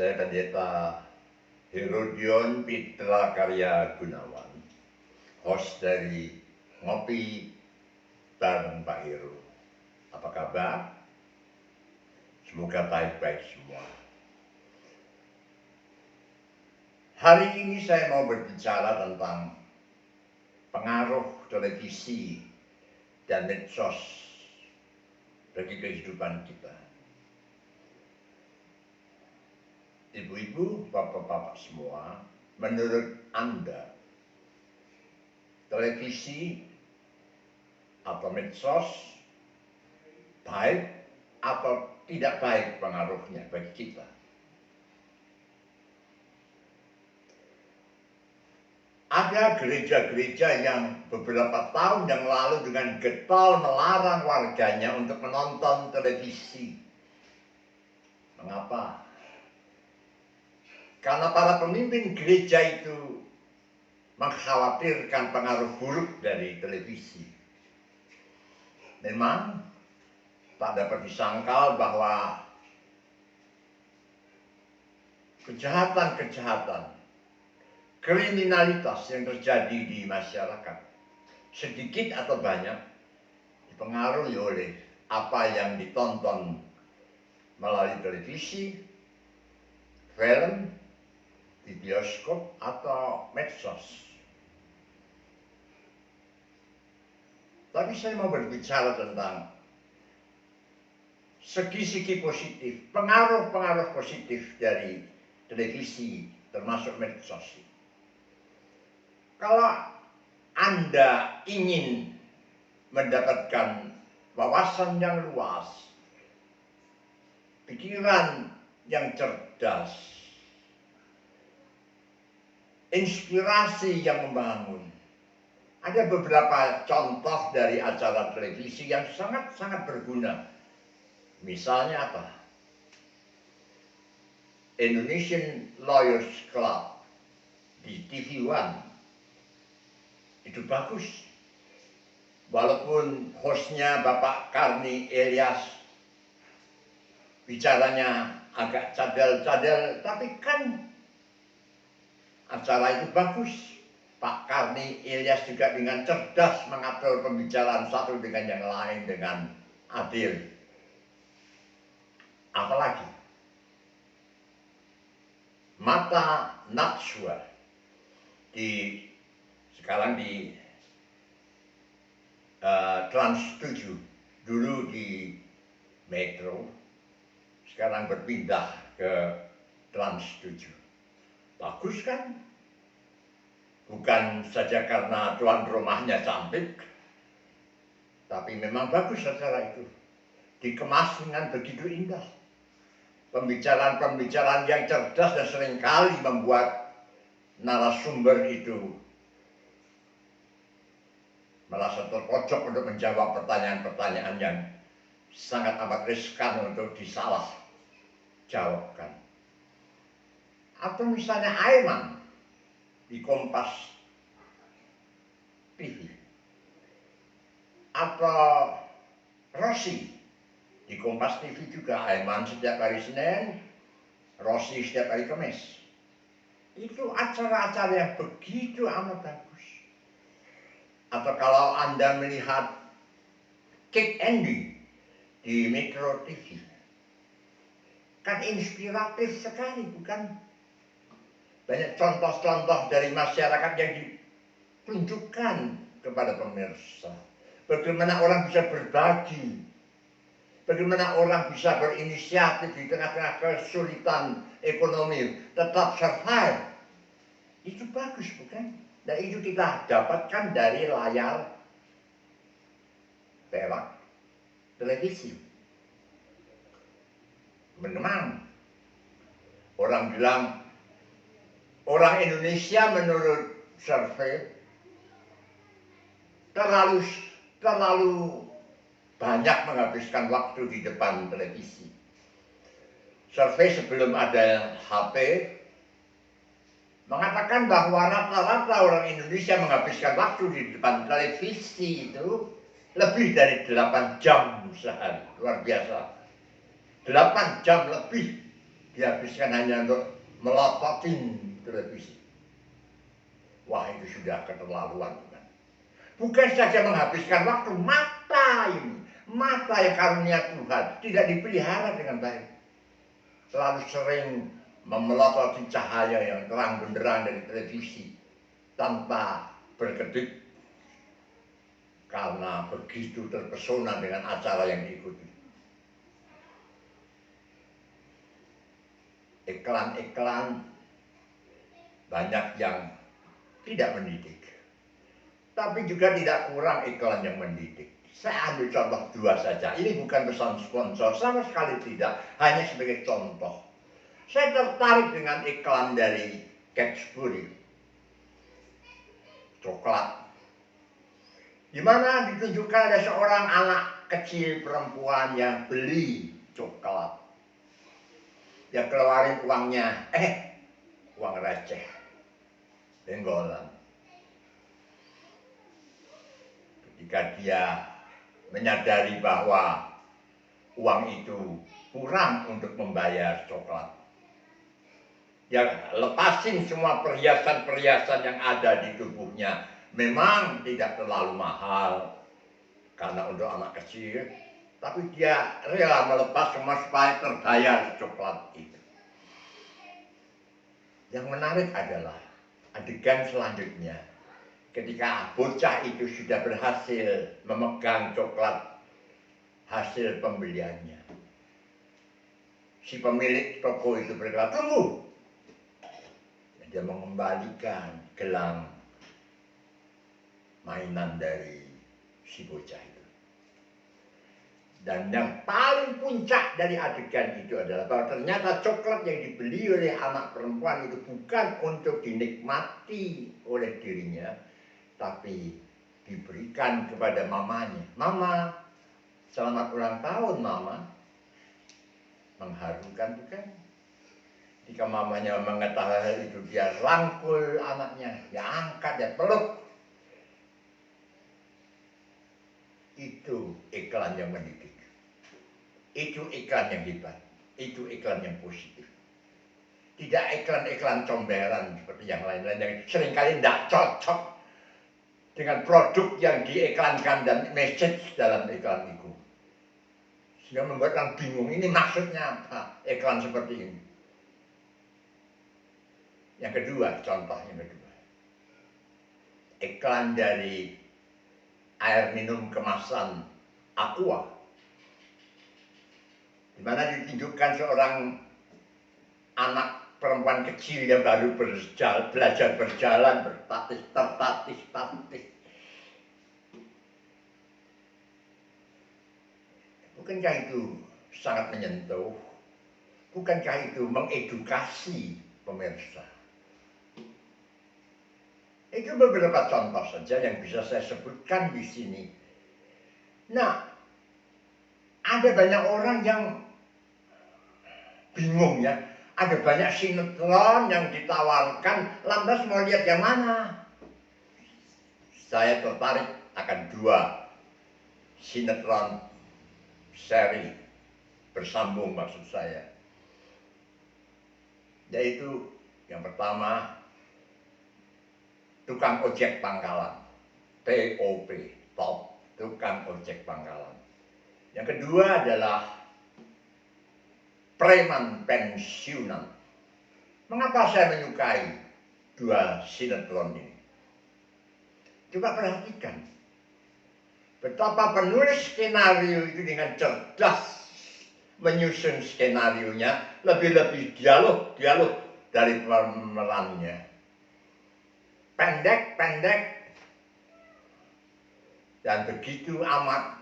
Saya Pendeta Herodion Pitra Karya Gunawan, host dari Ngopi bareng Pak Heru. Apa kabar? Semoga baik-baik semua. Hari ini saya mau berbicara tentang pengaruh televisi dan medsos bagi kehidupan kita. Ibu-ibu, bapak-bapak semua, menurut Anda, televisi atau medsos baik atau tidak baik pengaruhnya bagi kita? Ada gereja-gereja yang beberapa tahun yang lalu dengan getol melarang warganya untuk menonton televisi. Mengapa? Karena para pemimpin gereja itu mengkhawatirkan pengaruh buruk dari televisi. Memang tak dapat disangkal bahwa kejahatan-kejahatan, kriminalitas yang terjadi di masyarakat, sedikit atau banyak dipengaruhi oleh apa yang ditonton melalui televisi, film, di bioskop atau medsos. Tapi saya mau berbicara tentang segi-segi positif, pengaruh-pengaruh positif dari televisi termasuk medsos. Kalau Anda ingin mendapatkan wawasan yang luas, pikiran yang cerdas, inspirasi yang membangun. Ada beberapa contoh dari acara televisi yang sangat-sangat berguna. Misalnya apa? Indonesian Lawyers Club di TV One. Itu bagus. Walaupun hostnya Bapak Karni Ilyas bicaranya agak cadel-cadel, tapi kan acara itu bagus. Pak Karni Ilyas juga dengan cerdas mengatur pembicaraan satu dengan yang lain dengan adil. Apalagi Mata Najwa sekarang di Trans 7, dulu di Metro, sekarang berpindah ke Trans 7. Bagus kan? Bukan saja karena tuan rumahnya cantik, tapi memang bagus acara itu. Dikemas dengan begitu indah. Pembicaraan-pembicaraan yang cerdas dan seringkali membuat narasumber itu merasa terpojok untuk menjawab pertanyaan-pertanyaan yang sangat amat riskan untuk disalah jawabkan. Atau misalnya Aiman di Kompas TV, atau Rossi di Kompas TV juga. Aiman setiap hari Senin, Rossi setiap hari Kamis. Itu acara-acara yang begitu amat bagus. Atau kalau Anda melihat Kick Andy di Metro TV, kan inspiratif sekali, bukan? Banyak contoh-contoh dari masyarakat yang ditunjukkan kepada pemirsa. Bagaimana orang bisa berbagi, bagaimana orang bisa berinisiatif di tengah-tengah kesulitan ekonomi, tetap survive. Itu bagus, bukan? Dan itu kita dapatkan dari layar perak televisi. Memang orang bilang orang Indonesia menurut survei terlalu banyak menghabiskan waktu di depan televisi. Survei sebelum ada HP mengatakan bahwa rata-rata orang Indonesia menghabiskan waktu di depan televisi itu lebih dari 8 jam sehari. Luar biasa. 8 jam lebih. dihabiskan hanya untuk melototin televisi. Wah, itu sudah keterlaluan, bukan? Bukan saja menghabiskan waktu, mata yang karunia Tuhan tidak dipelihara dengan baik. Terlalu sering memelototi cahaya yang terang benderang dari televisi tanpa berkedip karena begitu terpesona dengan acara yang diikuti. Iklan-iklan banyak yang tidak mendidik, tapi juga tidak kurang iklan yang mendidik. Saya ambil contoh dua saja. Ini bukan pesan sponsor, sama sekali tidak. Hanya sebagai contoh. Saya tertarik dengan iklan dari Cadbury, coklat, di mana ditunjukkan ada seorang anak kecil perempuan yang beli coklat. Dia keluarin uangnya, uang receh, benggolan. Ketika dia menyadari bahwa uang itu kurang untuk membayar coklat, dia lepasin semua perhiasan-perhiasan yang ada di tubuhnya. Memang tidak terlalu mahal karena untuk anak kecil, tapi dia rela melepas semua supaya terbayar coklat itu. Yang menarik adalah adegan selanjutnya. Ketika bocah itu sudah berhasil memegang coklat hasil pembeliannya, si pemilik toko itu berkata, "Tunggu." Dia mengembalikan gelang mainan dari si bocah itu. Dan yang paling puncak dari adegan itu adalah bahwa ternyata coklat yang dibeli oleh anak perempuan itu bukan untuk dinikmati oleh dirinya, tapi diberikan kepada mamanya. "Mama, selamat ulang tahun, Mama." Mengharukan, bukan? Jika mamanya mengetahui hal itu, dia rangkul anaknya, dia angkat, dia peluk. Itu iklan yang mendidik. Itu iklan yang hebat. Itu iklan yang positif. Tidak iklan-iklan comberan seperti yang lain-lain yang seringkali tidak cocok dengan produk yang diiklankan dan message dalam iklan itu. Sehingga membuat orang bingung, ini maksudnya apa iklan seperti ini. Yang kedua, contoh yang kedua, iklan dari air minum kemasan Aqua, di mana ditunjukkan seorang anak perempuan kecil yang baru belajar berjalan, tertatih. Bukankah itu sangat menyentuh? Bukankah itu mengedukasi pemirsa? Itu beberapa contoh saja yang bisa saya sebutkan di sini. Nah, ada banyak orang yang bingung ya. Ada banyak sinetron yang ditawarkan, lantas mau lihat yang mana? Saya tertarik akan dua sinetron seri bersambung maksud saya. Yaitu yang pertama, Tukang Ojek Pangkalan, TOP, Top, Tukang Ojek Pangkalan. Yang kedua adalah Preman Pensiunan. Mengapa saya menyukai dua sinetron ini? Coba perhatikan betapa penulis skenario itu dengan cerdas menyusun skenarionya, lebih-lebih dialog dari pemerannya. Pendek dan begitu amat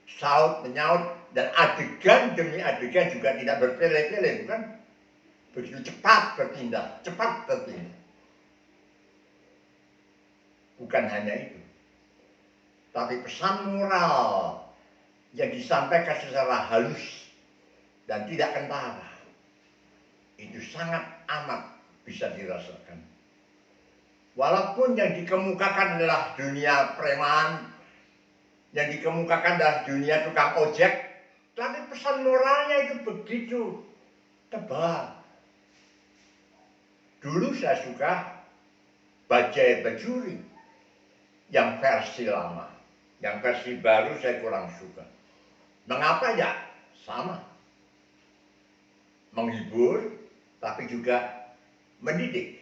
saut menyaut, dan adegan demi adegan juga tidak bertele-tele, bukan? Begitu cepat bertindak. Bukan hanya itu, tapi pesan moral yang disampaikan secara halus dan tidak kentara itu sangat amat bisa dirasakan. Walaupun yang dikemukakan adalah dunia preman, yang dikemukakan adalah dunia tukang ojek, tapi pesan moralnya itu begitu tebal. Dulu saya suka Bajai Bajuri yang versi lama. Yang versi baru saya kurang suka. Mengapa ya? Sama. Menghibur, tapi juga mendidik.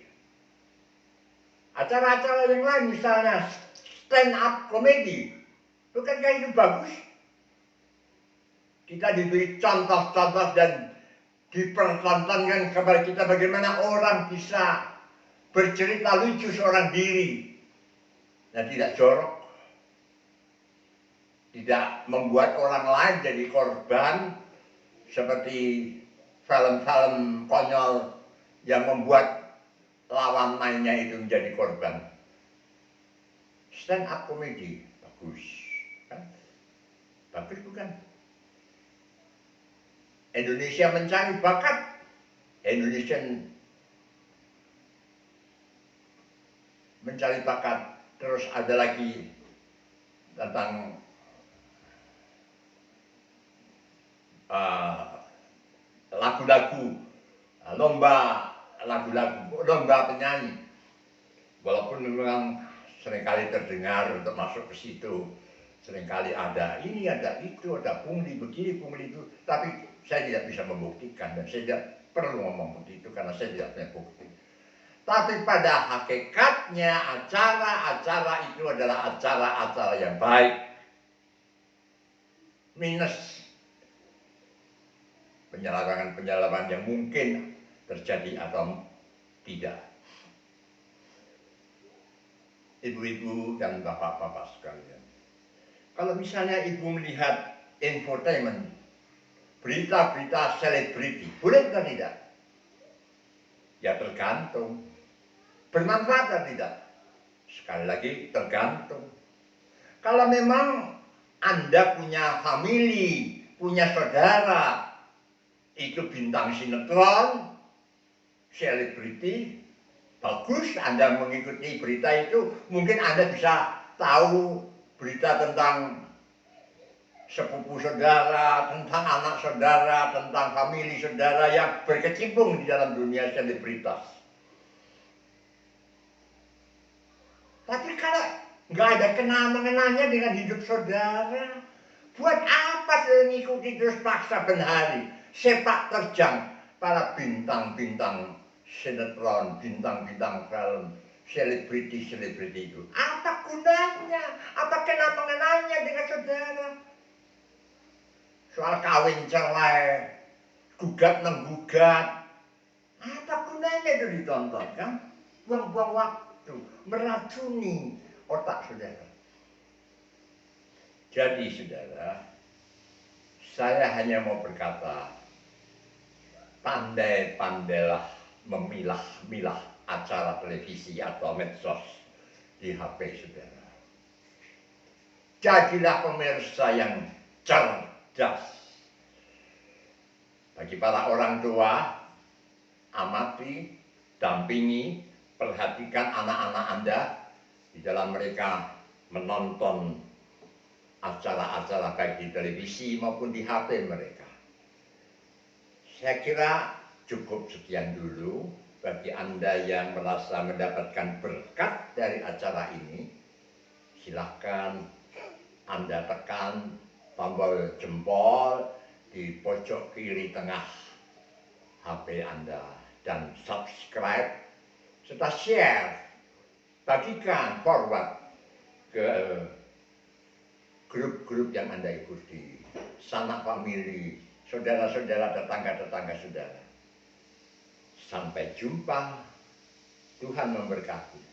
Acara-acara yang lain misalnya stand up comedy, bukankah itu bagus? Kita diberi contoh-contoh dan dipertontonkan kepada kita bagaimana orang bisa bercerita lucu seorang diri dan tidak jorok, tidak membuat orang lain jadi korban seperti film-film konyol yang membuat lawan mainnya itu menjadi korban. Stand up comedy bagus, kan? Bagus bukan? Indonesia mencari bakat, Indonesian mencari bakat. Terus ada lagi tentang lagu-lagu, lomba lagu-lagu, lomba penyanyi. Walaupun memang seringkali terdengar untuk masuk ke situ, seringkali ada ini, ada itu, ada pungli begini, pungli itu, tapi saya tidak bisa membuktikan dan saya tidak perlu ngomong begitu karena saya tidak punya bukti. Tapi pada hakikatnya acara-acara itu adalah acara-acara yang baik. Minus penyelewengan-penyelewengan yang mungkin terjadi atau tidak. Ibu-ibu dan bapak-bapak sekalian, kalau misalnya ibu melihat infotainment, berita-berita selebriti, boleh atau tidak? Ya tergantung. Bermanfaat atau tidak? Sekali lagi tergantung. Kalau memang Anda punya famili, punya saudara, itu bintang sinetron, selebriti, bagus Anda mengikuti berita itu. Mungkin Anda bisa tahu berita tentang sepupu saudara, tentang anak saudara, tentang famili saudara yang berkecimpung di dalam dunia selebritas. Tapi kalau nggak ada kenal-mengenalnya dengan hidup saudara, buat apa saya mengikuti terus paksa benhari sepak terjang para bintang-bintang sinetron, bintang-bintang film, selebriti-selebriti itu? Apa gunanya? Apa kenal-mengenalnya dengan saudara? Soal kawin cerai, gugat-menggugat, apa gunanya itu ditonton, kan? Buang-buang waktu, meracuni otak saudara. Jadi saudara, saya hanya mau berkata, pandai-pandailah memilah-milah acara televisi atau medsos di HP saudara. Jadilah pemirsa yang cerdas. Bagi para orang tua, amati, dampingi, perhatikan anak-anak Anda di dalam mereka menonton acara-acara baik di televisi maupun di HP mereka. Saya kira cukup sekian dulu. Bagi Anda yang merasa mendapatkan berkat dari acara ini, silahkan Anda tekan tombol jempol di pojok kiri tengah HP Anda dan subscribe serta share, bagikan, forward ke grup-grup yang Anda ikuti, sanak famili, saudara-saudara, tetangga-tetangga saudara. Sampai jumpa, Tuhan memberkati.